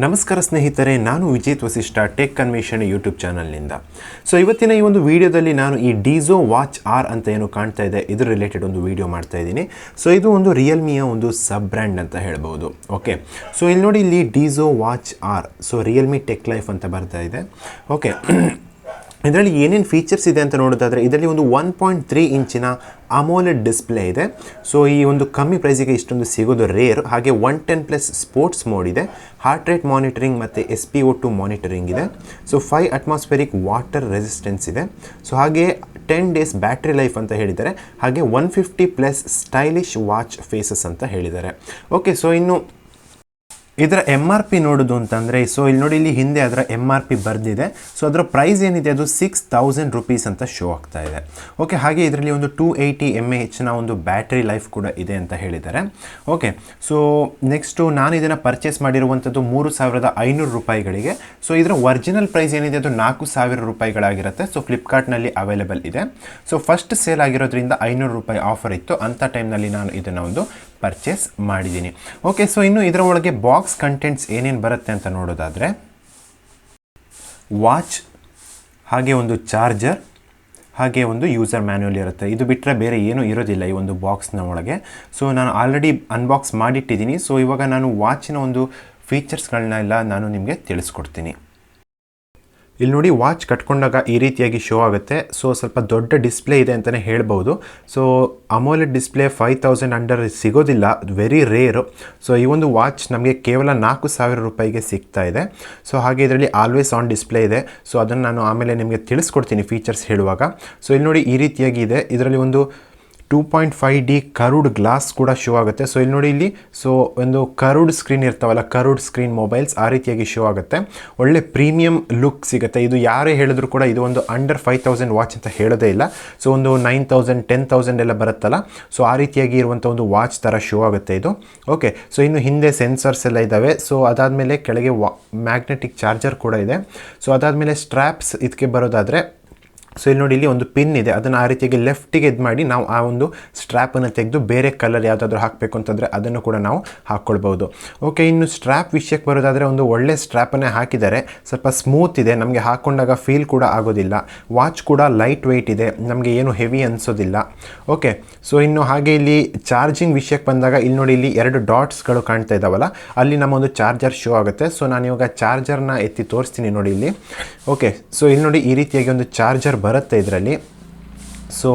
ನಮಸ್ಕಾರ ಸ್ನೇಹಿತರೆ, ನಾನು ವಿಜೇತ್ ವಸಿಷ್ಠ ಟೆಕ್ ಅನ್ವೇಷಣೆ ಯೂಟ್ಯೂಬ್ ಚಾನಲ್ನಿಂದ. ಸೊ ಇವತ್ತಿನ ಈ ಒಂದು ವಿಡಿಯೋದಲ್ಲಿ ನಾನು ಈ ಡಿಝೋ ವಾಚ್ ಆರ್ ಅಂತ ಏನು ಕಾಣ್ತಾ ಇದೆ ಇದ್ರ ರಿಲೇಟೆಡ್ ಒಂದು ವಿಡಿಯೋ ಮಾಡ್ತಾ ಇದ್ದೀನಿ. ಸೊ ಇದು ಒಂದು ರಿಯಲ್ಮಿಯ ಒಂದು ಸಬ್ ಬ್ರ್ಯಾಂಡ್ ಅಂತ ಹೇಳ್ಬೋದು. ಓಕೆ, ಸೊ ಇಲ್ಲಿ ನೋಡಿ, ಇಲ್ಲಿ Dizo watch R, so Realme tech life ಅಂತ ಬರ್ತಾ ಇದೆ. ಓಕೆ, ಇದರಲ್ಲಿ ಏನೇನು ಫೀಚರ್ಸ್ ಇದೆ ಅಂತ ನೋಡೋದಾದರೆ, ಇದರಲ್ಲಿ ಒಂದು 1.3 ಇಂಚಿನ ಅಮೋಲೆಡ್ ಡಿಸ್ಪ್ಲೇ ಇದೆ. ಸೊ ಈ ಒಂದು ಕಮ್ಮಿ ಪ್ರೈಸಿಗೆ ಇಷ್ಟೊಂದು ಸಿಗೋದು ರೇರ್. ಹಾಗೆ 110+ ಸ್ಪೋರ್ಟ್ಸ್ ಮೋಡ್ ಇದೆ, ಹಾರ್ಟ್ ರೇಟ್ ಮಾನಿಟರಿಂಗ್ ಮತ್ತು SpO2 ಮಾನಿಟರಿಂಗ್ ಇದೆ. ಸೊ 5 ಅಟ್ಮಾಸ್ಫಿಯರಿಕ್ ವಾಟರ್ ರೆಸಿಸ್ಟೆನ್ಸ್ ಇದೆ. ಸೊ ಹಾಗೆ 10 ಡೇಸ್ ಬ್ಯಾಟ್ರಿ ಲೈಫ್ ಅಂತ ಹೇಳಿದ್ದಾರೆ. ಹಾಗೆ 150+ ಸ್ಟೈಲಿಶ್ ವಾಚ್ ಫೇಸಸ್ ಅಂತ ಹೇಳಿದ್ದಾರೆ. ಓಕೆ, ಸೊ ಇನ್ನು ಇದರ MRP ನೋಡೋದು ಅಂತಂದರೆ, ಸೊ ಇಲ್ಲಿ ನೋಡಿ, ಇಲ್ಲಿ ಹಿಂದೆ ಅದರ MRP ಬರೆದಿದೆ. ಸೊ ಅದರ ಪ್ರೈಸ್ ಏನಿದೆ ಅದು 6000 ರುಪೀಸ್ ಅಂತ ಶೋ ಆಗ್ತಾ ಇದೆ. ಓಕೆ, ಹಾಗೆ ಇದರಲ್ಲಿ ಒಂದು 280 mAhನ ಒಂದು ಬ್ಯಾಟ್ರಿ ಲೈಫ್ ಕೂಡ ಇದೆ ಅಂತ ಹೇಳಿದ್ದಾರೆ. ಓಕೆ, ಸೊ ನೆಕ್ಸ್ಟು ನಾನು ಇದನ್ನು ಪರ್ಚೇಸ್ ಮಾಡಿರುವಂಥದ್ದು 3500 ರೂಪಾಯಿಗಳಿಗೆ. ಸೊ ಇದರ ಒರಿಜಿನಲ್ ಪ್ರೈಸ್ ಏನಿದೆ ಅದು 4000 ರೂಪಾಯಿಗಳಾಗಿರುತ್ತೆ. ಸೊ ಫ್ಲಿಪ್ಕಾರ್ಟ್ನಲ್ಲಿ ಅವೈಲೇಬಲ್ ಇದೆ. ಸೊ ಫಸ್ಟ್ ಸೇಲ್ ಆಗಿರೋದ್ರಿಂದ 500 ರೂಪಾಯಿ ಆಫರ್ ಇತ್ತು. ಅಂಥ ಟೈಮ್ನಲ್ಲಿ ನಾನು ಇದನ್ನು ಒಂದು ಪರ್ಚೇಸ್ ಮಾಡಿದ್ದೀನಿ. ಓಕೆ, ಸೊ ಇನ್ನು ಇದರ ಒಳಗೆ ಬಾಕ್ಸ್ ಕಂಟೆಂಟ್ಸ್ ಏನೇನು ಬರುತ್ತೆ ಅಂತ ನೋಡೋದಾದರೆ, ವಾಚ್, ಹಾಗೆ ಒಂದು ಚಾರ್ಜರ್, ಹಾಗೆ ಒಂದು ಯೂಸರ್ ಮ್ಯಾನ್ಯುವಲ್ ಇರುತ್ತೆ. ಇದು ಬಿಟ್ಟರೆ ಬೇರೆ ಏನೂ ಇರೋದಿಲ್ಲ ಈ ಒಂದು ಬಾಕ್ಸ್ನ ಒಳಗೆ. ಸೊ ನಾನು ಆಲ್ರೆಡಿ ಅನ್ಬಾಕ್ಸ್ ಮಾಡಿಟ್ಟಿದ್ದೀನಿ. ಸೊ ಇವಾಗ ನಾನು ವಾಚಿನ ಒಂದು ಫೀಚರ್ಸ್ಗಳನ್ನೆಲ್ಲ ನಾನು ನಿಮಗೆ ತಿಳಿಸ್ಕೊಡ್ತೀನಿ. ಇಲ್ಲಿ ನೋಡಿ, ವಾಚ್ ಕಟ್ಕೊಂಡಾಗ ಈ ರೀತಿಯಾಗಿ ಶೋ ಆಗುತ್ತೆ. ಸೊ ಸ್ವಲ್ಪ ದೊಡ್ಡ ಡಿಸ್ಪ್ಲೇ ಇದೆ ಅಂತಲೇ ಹೇಳ್ಬೋದು. ಸೊ ಅಮೋಲೆಡ್ ಡಿಸ್ಪ್ಲೇ 5000 ಅಂಡರ್ ಸಿಗೋದಿಲ್ಲ, ವೆರಿ ರೇರು. ಸೊ ಈ ಒಂದು ವಾಚ್ ನಮಗೆ ಕೇವಲ 4000 ರೂಪಾಯಿಗೆ ಸಿಗ್ತಾ ಇದೆ. ಸೊ ಹಾಗೆ ಇದರಲ್ಲಿ ಆಲ್ವೇಸ್ ಆನ್ ಡಿಸ್ಪ್ಲೇ ಇದೆ. ಸೊ ಅದನ್ನು ನಾನು ಆಮೇಲೆ ನಿಮಗೆ ತಿಳಿಸ್ಕೊಡ್ತೀನಿ ಫೀಚರ್ಸ್ ಹೇಳುವಾಗ. ಸೊ ಇಲ್ಲಿ ನೋಡಿ, ಈ ರೀತಿಯಾಗಿ ಇದೆ. ಇದರಲ್ಲಿ ಒಂದು 2.5D ಕರ್ವ್ಡ್ ಗ್ಲಾಸ್ ಕೂಡ ಶೋ ಆಗುತ್ತೆ. ಸೊ ಇಲ್ಲಿ ನೋಡಿ, ಇಲ್ಲಿ ಸೊ ಒಂದು ಕರ್ವ್ಡ್ ಸ್ಕ್ರೀನ್ ಇರ್ತಾವಲ್ಲ, ಕರ್ವ್ಡ್ ಸ್ಕ್ರೀನ್ ಮೊಬೈಲ್ಸ್ ಆ ರೀತಿಯಾಗಿ ಶೋ ಆಗುತ್ತೆ. ಒಳ್ಳೆ ಪ್ರೀಮಿಯಂ ಲುಕ್ ಸಿಗುತ್ತೆ. ಇದು ಯಾರೇ ಹೇಳಿದ್ರು ಕೂಡ ಇದು ಒಂದು ಅಂಡರ್ 5000 ವಾಚ್ ಅಂತ ಹೇಳೋದೇ ಇಲ್ಲ. ಸೊ ಒಂದು 9000 10,000 ಎಲ್ಲ ಬರುತ್ತಲ್ಲ, ಸೊ ಆ ರೀತಿಯಾಗಿ ಇರುವಂಥ ಒಂದು ವಾಚ್ ಥರ ಶೋ ಆಗುತ್ತೆ ಇದು. ಓಕೆ, ಸೊ ಇನ್ನು ಹಿಂದೆ ಸೆನ್ಸರ್ಸ್ ಎಲ್ಲ ಇದ್ದಾವೆ. ಸೊ ಅದಾದಮೇಲೆ ಕೆಳಗೆ ಮ್ಯಾಗ್ನೆಟಿಕ್ ಚಾರ್ಜರ್ ಕೂಡ ಇದೆ. ಸೊ ಅದಾದಮೇಲೆ ಸ್ಟ್ರ್ಯಾಪ್ಸ್ ಇದಕ್ಕೆ ಬರೋದಾದರೆ, ಸೊ ಇಲ್ಲಿ ನೋಡಿ, ಇಲ್ಲಿ ಒಂದು ಪಿನ್ ಇದೆ. ಅದನ್ನು ಆ ರೀತಿಯಾಗಿ ಲೆಫ್ಟಿಗೆ ಇದು ಮಾಡಿ ನಾವು ಆ ಒಂದು ಸ್ಟ್ರ್ಯಾಪನ್ನು ತೆಗೆದು ಬೇರೆ ಕಲರ್ ಯಾವುದಾದ್ರೂ ಹಾಕಬೇಕು ಅಂತಂದರೆ ಅದನ್ನು ಕೂಡ ನಾವು ಹಾಕ್ಕೊಳ್ಬೋದು. ಓಕೆ, ಇನ್ನು ಸ್ಟ್ರ್ಯಾಪ್ ವಿಷಯಕ್ಕೆ ಬರೋದಾದರೆ ಒಂದು ಒಳ್ಳೆ ಸ್ಟ್ರ್ಯಾಪನ್ನೇ ಹಾಕಿದ್ದಾರೆ. ಸ್ವಲ್ಪ ಸ್ಮೂತ್ ಇದೆ, ನಮಗೆ ಹಾಕ್ಕೊಂಡಾಗ ಫೀಲ್ ಕೂಡ ಆಗೋದಿಲ್ಲ. ವಾಚ್ ಕೂಡ ಲೈಟ್ ವೆಯ್ಟ್ ಇದೆ, ನಮಗೆ ಏನು ಹೆವಿ ಅನಿಸೋದಿಲ್ಲ. ಓಕೆ, ಸೊ ಇನ್ನು ಹಾಗೆ ಇಲ್ಲಿ ಚಾರ್ಜಿಂಗ್ ವಿಷಯಕ್ಕೆ ಬಂದಾಗ, ಇಲ್ಲಿ ನೋಡಿ, ಇಲ್ಲಿ 2 ಡಾಟ್ಸ್ಗಳು ಕಾಣ್ತಾ ಇದ್ದಾವಲ್ಲ, ಅಲ್ಲಿ ನಮ್ಮ ಒಂದು ಚಾರ್ಜರ್ ಶೋ ಆಗುತ್ತೆ. ಸೊ ನಾನು ಇವಾಗ ಚಾರ್ಜರ್ನ ಎತ್ತಿ ತೋರಿಸ್ತೀನಿ ನೋಡಿ ಇಲ್ಲಿ. ಓಕೆ, ಸೊ ಇಲ್ಲಿ ನೋಡಿ, ಈ ರೀತಿಯಾಗಿ ಒಂದು ಚಾರ್ಜರ್ ಬರುತ್ತೆ ಇದರಲ್ಲಿ. ಸೊ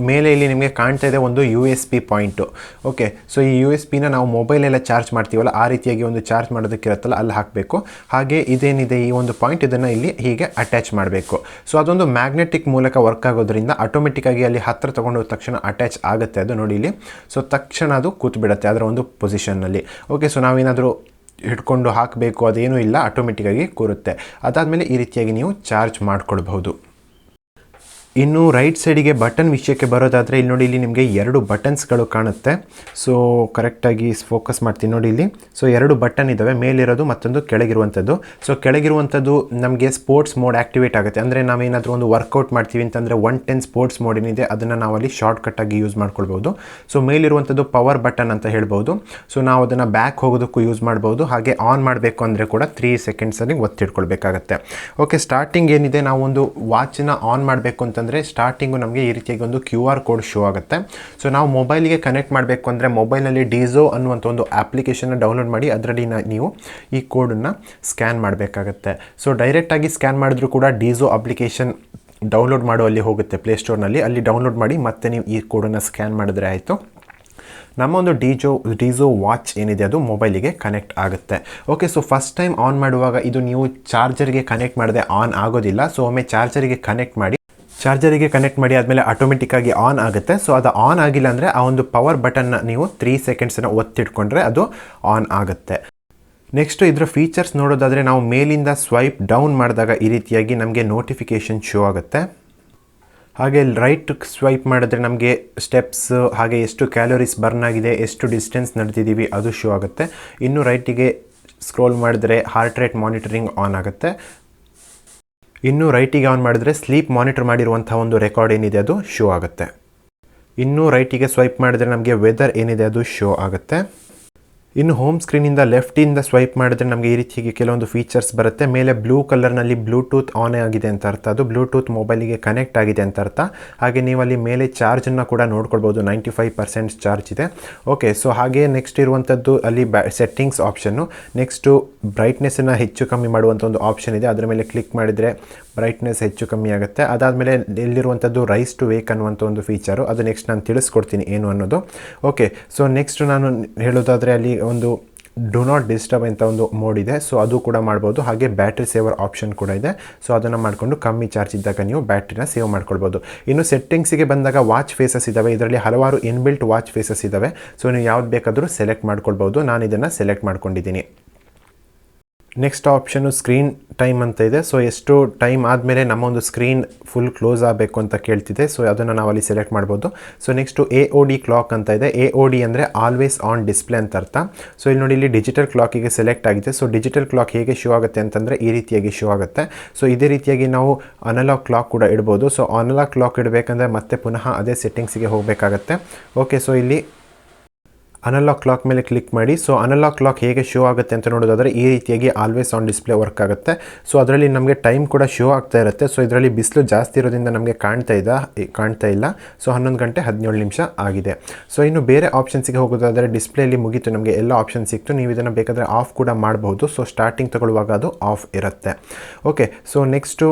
ಮೇಲೆ ಇಲ್ಲಿ ನಿಮಗೆ ಕಾಣ್ತಾ ಇದೆ ಒಂದು USB ಪಾಯಿಂಟು. ಓಕೆ, ಸೊ ಈ USB ನಾವು ಮೊಬೈಲೆಲ್ಲ ಚಾರ್ಜ್ ಮಾಡ್ತೀವಲ್ಲ, ಆ ರೀತಿಯಾಗಿ ಒಂದು ಚಾರ್ಜ್ ಮಾಡೋದಕ್ಕಿರುತ್ತಲ್ಲ, ಅಲ್ಲಿ ಹಾಕಬೇಕು. ಹಾಗೆ ಇದೇನಿದೆ ಈ ಒಂದು ಪಾಯಿಂಟ್, ಇದನ್ನು ಇಲ್ಲಿ ಹೀಗೆ ಅಟ್ಯಾಚ್ ಮಾಡಬೇಕು. ಸೊ ಅದೊಂದು ಮ್ಯಾಗ್ನೆಟಿಕ್ ಮೂಲಕ ವರ್ಕ್ ಆಗೋದ್ರಿಂದ ಆಟೋಮೆಟಿಕ್ಕಾಗಿ ಅಲ್ಲಿ ಹತ್ತಿರ ತೊಗೊಂಡೋದ ತಕ್ಷಣ ಅಟ್ಯಾಚ್ ಆಗುತ್ತೆ ಅದು ನೋಡಿ ಇಲ್ಲಿ. ಸೊ ತಕ್ಷಣ ಅದು ಕೂತ್ಬಿಡುತ್ತೆ ಅದರ ಒಂದು ಪೊಸಿಷನ್ನಲ್ಲಿ. ಓಕೆ, ಸೊ ನಾವೇನಾದರೂ ಹಿಡ್ಕೊಂಡು ಹಾಕಬೇಕು ಅದೇನೂ ಇಲ್ಲ, ಆಟೋಮೆಟಿಕ್ಕಾಗಿ ಕೂರುತ್ತೆ. ಅದಾದಮೇಲೆ ಈ ರೀತಿಯಾಗಿ ನೀವು ಚಾರ್ಜ್ ಮಾಡ್ಕೊಳ್ಬಹುದು. ಇನ್ನು ರೈಟ್ ಸೈಡಿಗೆ ಬಟನ್ ವಿಷಯಕ್ಕೆ ಬರೋದಾದರೆ, ಇಲ್ಲಿ ನೋಡಿ, ಇಲ್ಲಿ ನಿಮಗೆ 2 ಬಟನ್ಸ್ಗಳು ಕಾಣುತ್ತೆ. ಸೊ ಕರೆಕ್ಟಾಗಿ ಫೋಕಸ್ ಮಾಡ್ತೀನಿ ನೋಡಿ ಇಲ್ಲಿ. ಸೊ 2 ಬಟನ್ ಇದ್ದಾವೆ, ಮೇಲಿರೋದು ಮತ್ತೊಂದು ಕೆಳಗಿರುವಂಥದ್ದು. ಸೊ ಕೆಳಗಿರುವಂಥದ್ದು ನಮಗೆ ಸ್ಪೋರ್ಟ್ಸ್ ಮೋಡ್ ಆ್ಯಕ್ಟಿವೇಟ್ ಆಗುತ್ತೆ. ಅಂದರೆ ನಾವೇನಾದರೂ ಒಂದು ವರ್ಕೌಟ್ ಮಾಡ್ತೀವಿ ಅಂತಂದರೆ 110 ಸ್ಪೋರ್ಟ್ಸ್ ಮೋಡ್ ಏನಿದೆ ಅದನ್ನು ನಾವಲ್ಲಿ ಶಾರ್ಟ್ಕಟ್ಟಾಗಿ ಯೂಸ್ ಮಾಡ್ಕೊಳ್ಬೋದು. ಸೊ ಮೇಲಿರುವಂಥದ್ದು ಪವರ್ ಬಟನ್ ಅಂತ ಹೇಳ್ಬೋದು. ಸೊ ನಾವು ಅದನ್ನು ಬ್ಯಾಕ್ ಹೋಗೋದಕ್ಕೂ ಯೂಸ್ ಮಾಡ್ಬೋದು. ಹಾಗೆ ಆನ್ ಮಾಡಬೇಕು ಅಂದರೆ ಕೂಡ 3 ಸೆಕೆಂಡ್ಸಲ್ಲಿ ಒತ್ತಿಡ್ಕೊಳ್ಬೇಕಾಗತ್ತೆ. ಓಕೆ, ಸ್ಟಾರ್ಟಿಂಗ್ ಏನಿದೆ, ನಾವು ಒಂದು ವಾಚನ್ನ ಆನ್ ಮಾಡಬೇಕು ಅಂತಂದರೆ ಸ್ಟಾರ್ಟಿಂಗು ನಮಗೆ ಈ ರೀತಿಯಾಗಿ ಒಂದು QR ಕೋಡ್ ಶೋ ಆಗುತ್ತೆ. ಸೊ ನಾವು ಮೊಬೈಲಿಗೆ ಕನೆಕ್ಟ್ ಮಾಡಬೇಕು ಅಂದರೆ ಮೊಬೈಲ್ನಲ್ಲಿ ಡಿಝೋ ಅನ್ನುವಂಥ ಒಂದು ಅಪ್ಲಿಕೇಶನ್ನ ಡೌನ್ಲೋಡ್ ಮಾಡಿ ಅದರಲ್ಲಿ ನೀವು ಈ ಕೋಡನ್ನು ಸ್ಕ್ಯಾನ್ ಮಾಡಬೇಕಾಗತ್ತೆ. ಸೊ ಡೈರೆಕ್ಟಾಗಿ ಸ್ಕ್ಯಾನ್ ಮಾಡಿದ್ರೂ ಕೂಡ ಡಿಝೋ ಅಪ್ಲಿಕೇಶನ್ ಡೌನ್ಲೋಡ್ ಮಾಡೋ ಅಲ್ಲಿ ಹೋಗುತ್ತೆ ಪ್ಲೇಸ್ಟೋರ್ನಲ್ಲಿ, ಅಲ್ಲಿ ಡೌನ್ಲೋಡ್ ಮಾಡಿ ಮತ್ತೆ ನೀವು ಈ ಕೋಡನ್ನು ಸ್ಕ್ಯಾನ್ ಮಾಡಿದ್ರೆ ಆಯಿತು. ನಮ್ಮ ಒಂದು ಡಿಝೋ ವಾಚ್ ಏನಿದೆ ಅದು ಮೊಬೈಲಿಗೆ ಕನೆಕ್ಟ್ ಆಗುತ್ತೆ. Okay, so first time on ಮಾಡುವಾಗ ಇದು ನೀವು ಚಾರ್ಜರ್ಗೆ ಕನೆಕ್ಟ್ ಮಾಡದೆ ಆನ್ ಆಗೋದಿಲ್ಲ. ಸೊ ಒಮ್ಮೆ ಚಾರ್ಜರಿಗೆ ಕನೆಕ್ಟ್ ಮಾಡಿ ಆದಮೇಲೆ ಆಟೋಮೆಟಿಕ್ಕಾಗಿ ಆನ್ ಆಗುತ್ತೆ. ಸೊ ಅದು ಆನ್ ಆಗಿಲ್ಲ ಅಂದರೆ ಆ ಒಂದು ಪವರ್ ಬಟನ್ನ ನೀವು 3 ಸೆಕೆಂಡ್ಸನ್ನು ಒತ್ತಿಟ್ಕೊಂಡ್ರೆ ಅದು ಆನ್ ಆಗುತ್ತೆ. ನೆಕ್ಸ್ಟು ಇದರ ಫೀಚರ್ಸ್ ನೋಡೋದಾದರೆ, ನಾವು ಮೇಲಿಂದ ಸ್ವೈಪ್ ಡೌನ್ ಮಾಡಿದಾಗ ಈ ರೀತಿಯಾಗಿ ನಮಗೆ ನೋಟಿಫಿಕೇಷನ್ ಶೋ ಆಗುತ್ತೆ. ಹಾಗೆ ರೈಟ್ ಸ್ವೈಪ್ ಮಾಡಿದ್ರೆ ನಮಗೆ ಸ್ಟೆಪ್ಸ್, ಹಾಗೆ ಎಷ್ಟು ಕ್ಯಾಲೋರೀಸ್ ಬರ್ನ್ ಆಗಿದೆ, ಎಷ್ಟು ಡಿಸ್ಟೆನ್ಸ್ ನಡೆದಿದ್ದೀವಿ ಅದು ಶೋ ಆಗುತ್ತೆ. ಇನ್ನು ರೈಟಿಗೆ ಸ್ಕ್ರೋಲ್ ಮಾಡಿದ್ರೆ ಹಾರ್ಟ್ ರೇಟ್ ಮಾನಿಟರಿಂಗ್ ಆನ್ ಆಗುತ್ತೆ. ಇನ್ನು ರೈಟಿಗೆ ಆನ್ ಮಾಡಿದ್ರೆ ಸ್ಲೀಪ್ ಮಾನಿಟರ್ ಮಾಡಿರುವಂಥ ಒಂದು ರೆಕಾರ್ಡ್ ಏನಿದೆ ಅದು ಶೋ ಆಗುತ್ತೆ. ಇನ್ನು ರೈಟಿಗೆ ಸ್ವೈಪ್ ಮಾಡಿದ್ರೆ ನಮಗೆ ವೆದರ್ ಏನಿದೆ ಅದು ಶೋ ಆಗುತ್ತೆ. ಇನ್ನು ಹೋಮ್ ಸ್ಕ್ರೀನಿಂದ ಲೆಫ್ಟಿಂದ ಸ್ವೈಪ್ ಮಾಡಿದ್ರೆ ನಮಗೆ ಈ ರೀತಿಯಾಗಿ ಕೆಲವೊಂದು ಫೀಚರ್ಸ್ ಬರುತ್ತೆ. ಮೇಲೆ ಬ್ಲೂ ಕಲರ್ನಲ್ಲಿ ಬ್ಲೂಟೂತ್ ಆನ್ ಆಗಿದೆ ಅಂತ ಅರ್ಥ, ಅದು ಬ್ಲೂಟೂತ್ ಮೊಬೈಲಿಗೆ ಕನೆಕ್ಟ್ ಆಗಿದೆ ಅಂತ ಅರ್ಥ. ಹಾಗೆ ನೀವು ಅಲ್ಲಿ ಮೇಲೆ ಚಾರ್ಜನ್ನು ಕೂಡ ನೋಡ್ಕೊಳ್ಬೋದು, 95% ಚಾರ್ಜ್ ಇದೆ. ಓಕೆ, ಸೊ ಹಾಗೆ ನೆಕ್ಸ್ಟ್ ಇರುವಂಥದ್ದು ಅಲ್ಲಿ ಸೆಟ್ಟಿಂಗ್ಸ್ ಆಪ್ಷನ್ನು. ನೆಕ್ಸ್ಟು ಬ್ರೈಟ್ನೆಸ್ಸನ್ನು ಹೆಚ್ಚು ಕಮ್ಮಿ ಮಾಡುವಂಥ ಒಂದು ಆಪ್ಷನ್ ಇದೆ, ಅದರ ಮೇಲೆ ಕ್ಲಿಕ್ ಮಾಡಿದರೆ ಬ್ರೈಟ್ನೆಸ್ ಹೆಚ್ಚು ಕಮ್ಮಿ ಆಗುತ್ತೆ. ಅದಾದಮೇಲೆ ಇಲ್ಲಿರುವಂಥದ್ದು ರೈಸ್ ಟು ವೇಕ್ ಅನ್ನುವಂಥ ಒಂದು ಫೀಚರು, ಅದು ನೆಕ್ಸ್ಟ್ ನಾನು ತಿಳಿಸ್ಕೊಡ್ತೀನಿ ಏನು ಅನ್ನೋದು. ಓಕೆ, ಸೊ ನೆಕ್ಸ್ಟ್ ನಾನು ಹೇಳೋದಾದರೆ ಅಲ್ಲಿ ಒಂದು ಡು ನಾಟ್ ಡಿಸ್ಟರ್ಬ್ ಅಂತ ಒಂದು ಮೋಡ್ ಇದೆ, ಸೊ ಅದು ಕೂಡ ಮಾಡ್ಬೋದು. ಹಾಗೆ ಬ್ಯಾಟ್ರಿ ಸೇವರ್ ಆಪ್ಷನ್ ಕೂಡ ಇದೆ, ಸೊ ಅದನ್ನು ಮಾಡಿಕೊಂಡು ಕಮ್ಮಿ ಚಾರ್ಜ್ ಇದ್ದಾಗ ನೀವು ಬ್ಯಾಟ್ರಿನ ಸೇವ್ ಮಾಡ್ಕೊಳ್ಬೋದು. ಇನ್ನು ಸೆಟ್ಟಿಂಗ್ಸಿಗೆ ಬಂದಾಗ ವಾಚ್ ಫೇಸಸ್ ಇದ್ದಾವೆ, ಇದರಲ್ಲಿ ಹಲವಾರು ಇನ್ಬಿಲ್ಟ್ ವಾಚ್ ಫೇಸಸ್ ಇದ್ದಾವೆ. ಸೊ ನೀವು ಯಾವ್ದು ಬೇಕಾದರೂ ಸೆಲೆಕ್ಟ್ ಮಾಡ್ಕೊಳ್ಬೋದು, ನಾನು ಇದನ್ನು ಸೆಲೆಕ್ಟ್ ಮಾಡ್ಕೊಂಡಿದ್ದೀನಿ. ನೆಕ್ಸ್ಟ್ ಆಪ್ಷನ್ನು ಸ್ಕ್ರೀನ್ ಟೈಮ್ ಅಂತ ಇದೆ. ಸೊ ಎಷ್ಟು ಟೈಮ್ ಆದಮೇಲೆ ನಮ್ಮ ಒಂದು ಸ್ಕ್ರೀನ್ ಫುಲ್ ಕ್ಲೋಸ್ ಆಗಬೇಕು ಅಂತ ಕೇಳ್ತಿದೆ, ಸೊ ಅದನ್ನು ನಾವಲ್ಲಿ ಸೆಲೆಕ್ಟ್ ಮಾಡ್ಬೋದು. ಸೊ ನೆಕ್ಸ್ಟು AOD ಕ್ಲಾಕ್ ಅಂತ ಇದೆ. AOD ಅಂದರೆ ಆಲ್ವೇಸ್ ಆನ್ ಡಿಸ್ಪ್ಲೇ ಅಂತ ಅರ್ಥ. ಸೊ ಇಲ್ಲಿ ನೋಡಿ, ಇಲ್ಲಿ ಡಿಜಿಟಲ್ ಕ್ಲಾಕಿಗೆ ಸೆಲೆಕ್ಟ್ ಆಗಿದೆ. ಸೊ ಡಿಜಿಟಲ್ ಕ್ಲಾಕ್ ಹೇಗೆ ಶೋ ಆಗುತ್ತೆ ಅಂತಂದರೆ ಈ ರೀತಿಯಾಗಿ ಶೋ ಆಗುತ್ತೆ. ಸೊ ಇದೇ ರೀತಿಯಾಗಿ ನಾವು ಅನಲಾಗ್ ಕ್ಲಾಕ್ ಕೂಡ ಇಡ್ಬೋದು. ಸೊ ಅನಲಾಗ್ ಕ್ಲಾಕ್ ಇಡಬೇಕಂದ್ರೆ ಮತ್ತೆ ಪುನಃ ಅದೇ ಸೆಟ್ಟಿಂಗ್ಸಿಗೆ ಹೋಗಬೇಕಾಗತ್ತೆ. ಓಕೆ, ಸೊ ಇಲ್ಲಿ ಅನಲಾಗ್ ಕ್ಲಾಕ್ ಮೇಲೆ ಕ್ಲಿಕ್ ಮಾಡಿ. ಸೊ ಅನಲಾಗ್ ಕ್ಲಾಕ್ ಹೇಗೆ ಶೋ ಆಗುತ್ತೆ ಅಂತ ನೋಡೋದಾದರೆ ಈ ರೀತಿಯಾಗಿ ಆಲ್ವೇಸ್ ಆನ್ ಡಿಸ್ಪ್ಲೇ ವರ್ಕ್ ಆಗುತ್ತೆ. ಸೊ ಅದರಲ್ಲಿ ನಮಗೆ ಟೈಮ್ ಕೂಡ ಶೋ ಆಗ್ತಾ ಇರುತ್ತೆ. ಸೊ ಇದರಲ್ಲಿ ಬಿಸಿಲು ಜಾಸ್ತಿ ಇರೋದ್ರಿಂದ ನಮಗೆ ಕಾಣ್ತಾ ಇಲ್ಲ. ಸೊ 11 ಗಂಟೆ 17 ನಿಮಿಷ ಆಗಿದೆ. ಸೊ ಇನ್ನು ಬೇರೆ ಆಪ್ಷನ್ಸಿಗೆ ಹೋಗೋದಾದರೆ ಡಿಸ್ಪ್ಲೇಲಿ ಮುಗೀತು, ನಮಗೆ ಎಲ್ಲ ಆಪ್ಷನ್ ಸಿಕ್ತು. ನೀವು ಇದನ್ನು ಬೇಕಾದರೆ ಆಫ್ ಕೂಡ ಮಾಡಬಹುದು. ಸೊ ಸ್ಟಾರ್ಟಿಂಗ್ ತಗೊಳ್ಳುವಾಗ ಅದು ಆಫ್ ಇರುತ್ತೆ. ಓಕೆ, ಸೊ ನೆಕ್ಸ್ಟು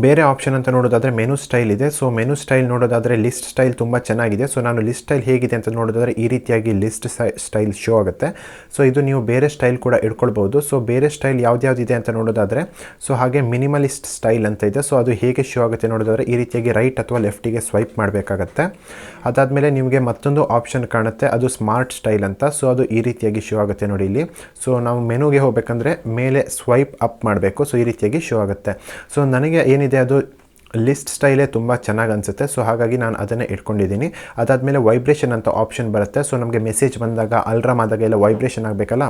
ಬೇರೆ ಆಪ್ಷನ್ ಅಂತ ನೋಡೋದಾದರೆ ಮೆನು ಸ್ಟೈಲ್ ಇದೆ. ಸೊ ಮೆನು ಸ್ಟೈಲ್ ನೋಡೋದಾದರೆ ಲಿಸ್ಟ್ ಸ್ಟೈಲ್ ತುಂಬ ಚೆನ್ನಾಗಿದೆ. ಸೊ ನಾನು ಲಿಸ್ಟ್ ಸ್ಟೈಲ್ ಹೇಗಿದೆ ಅಂತ ನೋಡೋದಾದರೆ ಈ ರೀತಿಯಾಗಿ ಲಿಸ್ಟ್ ಸ್ಟೈಲ್ ಶೋ ಆಗುತ್ತೆ. ಸೊ ಇದು ನೀವು ಬೇರೆ ಸ್ಟೈಲ್ ಕೂಡ ಇಟ್ಕೊಳ್ಬೋದು. ಸೊ ಬೇರೆ ಸ್ಟೈಲ್ ಯಾವ್ದ್ಯಾವ್ದಿದೆ ಅಂತ ನೋಡೋದಾದರೆ, ಸೊ ಹಾಗೆ ಮಿನಿಮಲಿಸ್ಟ್ ಸ್ಟೈಲ್ ಅಂತ ಇದೆ. ಸೊ ಅದು ಹೇಗೆ ಶೋ ಆಗುತ್ತೆ ನೋಡೋದಾದರೆ ಈ ರೀತಿಯಾಗಿ ರೈಟ್ ಅಥವಾ ಲೆಫ್ಟಿಗೆ ಸ್ವೈಪ್ ಮಾಡಬೇಕಾಗತ್ತೆ. ಅದಾದಮೇಲೆ ನಿಮಗೆ ಮತ್ತೊಂದು ಆಪ್ಷನ್ ಕಾಣುತ್ತೆ, ಅದು ಸ್ಮಾರ್ಟ್ ಸ್ಟೈಲ್ ಅಂತ. ಸೊ ಅದು ಈ ರೀತಿಯಾಗಿ ಶೋ ಆಗುತ್ತೆ ನೋಡಿ ಇಲ್ಲಿ. ಸೊ ನಾವು ಮೆನುಗೆ ಹೋಗಬೇಕಂದ್ರೆ ಮೇಲೆ ಸ್ವೈಪ್ ಅಪ್ ಮಾಡಬೇಕು. ಸೊ ಈ ರೀತಿಯಾಗಿ ಶೋ ಆಗುತ್ತೆ. ಸೊ ನನಗೆ ಏನಿದೆ ಅದು ಲಿಸ್ಟ್ ಸ್ಟೈಲೇ ತುಂಬ ಚೆನ್ನಾಗಿ ಅನಿಸುತ್ತೆ. ಸೊ ಹಾಗಾಗಿ ನಾನು ಅದನ್ನೇ ಇಟ್ಕೊಂಡಿದ್ದೀನಿ. ಅದಾದಮೇಲೆ ವೈಬ್ರೇಷನ್ ಅಂತ ಆಪ್ಷನ್ ಬರುತ್ತೆ. ಸೊ ನಮಗೆ ಮೆಸೇಜ್ ಬಂದಾಗ, ಅಲ್ರಾಮ್ ಆದಾಗ ಎಲ್ಲ ವೈಬ್ರೇಷನ್ ಆಗಬೇಕಲ್ಲ,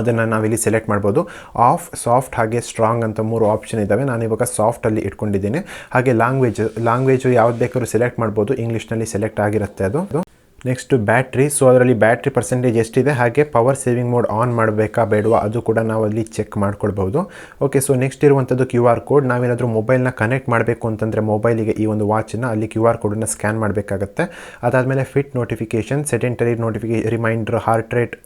ಅದನ್ನು ನಾವಿಲ್ಲಿ ಸೆಲೆಕ್ಟ್ ಮಾಡ್ಬೋದು. ಆಫ್, ಸಾಫ್ಟ್ ಹಾಗೆ ಸ್ಟ್ರಾಂಗ್ ಅಂತ 3 ಆಪ್ಷನ್ ಇದ್ದಾವೆ. ನಾನು ಇವಾಗ ಸಾಫ್ಟಲ್ಲಿ ಇಟ್ಕೊಂಡಿದ್ದೀನಿ. ಹಾಗೆ ಲ್ಯಾಂಗ್ವೇಜು ಯಾವ್ದು ಬೇಕಾದ್ರೂ ಸೆಲೆಕ್ಟ್ ಮಾಡ್ಬೋದು, ಇಂಗ್ಲೀಷ್ನಲ್ಲಿ ಸೆಲೆಕ್ಟ್ ಆಗಿರುತ್ತೆ ಅದು. Next battery. ಸೊ ಅದರಲ್ಲಿ ಬ್ಯಾಟ್ರಿ ಪರ್ಸೆಂಟೇಜ್ ಎಷ್ಟಿದೆ, ಹಾಗೆ ಪವರ್ ಸೇವಿಂಗ್ ಮೋಡ್ ಆನ್ ಮಾಡಬೇಕಾ ಬೇಡವಾ ಅದು ಕೂಡ ನಾವು ಅಲ್ಲಿ ಚೆಕ್ ಮಾಡ್ಕೊಳ್ಬೋದು. ಓಕೆ, ಸೊ ನೆಕ್ಸ್ಟ್ ಇರುವಂಥದ್ದು QR ಕೋಡ್. ನಾವೇನಾದರೂ ಮೊಬೈಲ್ನ ಕನೆಕ್ಟ್ ಮಾಡಬೇಕು ಅಂತಂದರೆ ಮೊಬೈಲಿಗೆ ಈ ಒಂದು ವಾಚನ್ನು ಅಲ್ಲಿ QR ಕೋಡನ್ನು ಸ್ಕ್ಯಾನ್ ಮಾಡಬೇಕಾಗತ್ತೆ. ಅದಾದಮೇಲೆ fit notification, sedentary reminder, heart rate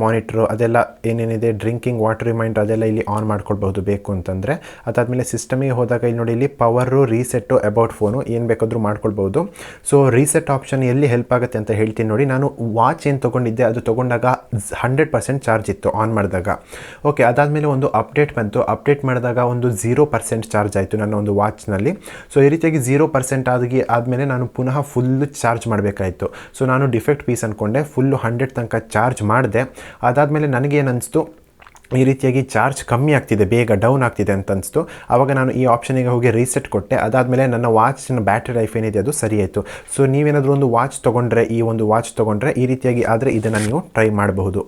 monitor, ಅದೆಲ್ಲ ಏನೇನಿದೆ, ಡ್ರಿಂಕಿಂಗ್ ವಾಟರ್ ರಿಮೈಂಡರ್, ಅದೆಲ್ಲ ಇಲ್ಲಿ ಆನ್ ಮಾಡ್ಕೊಳ್ಬಹುದು ಬೇಕು ಅಂತಂದರೆ. ಅದಾದಮೇಲೆ ಸಿಸ್ಟಮಿಗೆ ಹೋದಾಗ ಇಲ್ಲಿ ನೋಡಿ, ಇಲ್ಲಿ ಪವರು, ರೀಸೆಟ್ಟು, ಅಬೌಟ್ ಫೋನು ಏನು ಬೇಕಾದರೂ ಮಾಡ್ಕೊಳ್ಬೋದು. ಸೊ ರೀಸೆಟ್ ಆಪ್ಷನ್ ಎಲ್ಲಿ ಹೆಲ್ಪ್ ಆಗುತ್ತೆ ಅಂತ ಹೇಳ್ತೀನಿ ನೋಡಿ. ನಾನು ವಾಚ್ ಏನು ತೊಗೊಂಡಿದ್ದೆ ಅದು ತೊಗೊಂಡಾಗ 100% ಚಾರ್ಜ್ ಇತ್ತು ಆನ್ ಮಾಡಿದಾಗ. ಓಕೆ, ಅದಾದಮೇಲೆ ಒಂದು ಅಪ್ಡೇಟ್ ಬಂತು. ಅಪ್ಡೇಟ್ ಮಾಡಿದಾಗ ಒಂದು 0% ಚಾರ್ಜ್ ಆಯಿತು ನನ್ನ ಒಂದು ವಾಚ್ನಲ್ಲಿ. ಸೊ ಈ ರೀತಿಯಾಗಿ 0% ಆದಮೇಲೆ ನಾನು ಪುನಃ ಫುಲ್ಲು ಚಾರ್ಜ್ ಮಾಡಬೇಕಾಯಿತು. ಸೊ ನಾನು ಡಿಫೆಕ್ಟ್ ಪೀಸ್ ಅಂದ್ಕೊಂಡೆ, ಫುಲ್ಲು 100 ತನಕ ಚಾರ್ಜ್ ಮಾಡಿದೆ. ಅದಾದಮೇಲೆ ನನಗೇನಿಸ್ತು, ಈ ರೀತಿಯಾಗಿ ಚಾರ್ಜ್ ಕಮ್ಮಿ ಆಗ್ತಿದೆ, ಬೇಗ ಡೌನ್ ಆಗ್ತಿದೆ ಅಂತ ಅನಿಸ್ತು. ಆವಾಗ ನಾನು ಈ ಆಪ್ಷನಿಗೆ ಹೋಗಿ ರೀಸೆಟ್ ಕೊಟ್ಟೆ. ಅದಾದಮೇಲೆ ನನ್ನ ವಾಚಿನ ಬ್ಯಾಟ್ರಿ ಲೈಫ್ ಏನಿದೆ ಅದು ಸರಿ ಆಯಿತು. ಸೊ ನೀವೇನಾದರೂ ಒಂದು ವಾಚ್ ತೊಗೊಂಡ್ರೆ, ಈ ಒಂದು ವಾಚ್ ತೊಗೊಂಡ್ರೆ ಈ ರೀತಿಯಾಗಿ ಆದರೆ ಇದನ್ನು ನೀವು ಟ್ರೈ ಮಾಡಬಹುದು.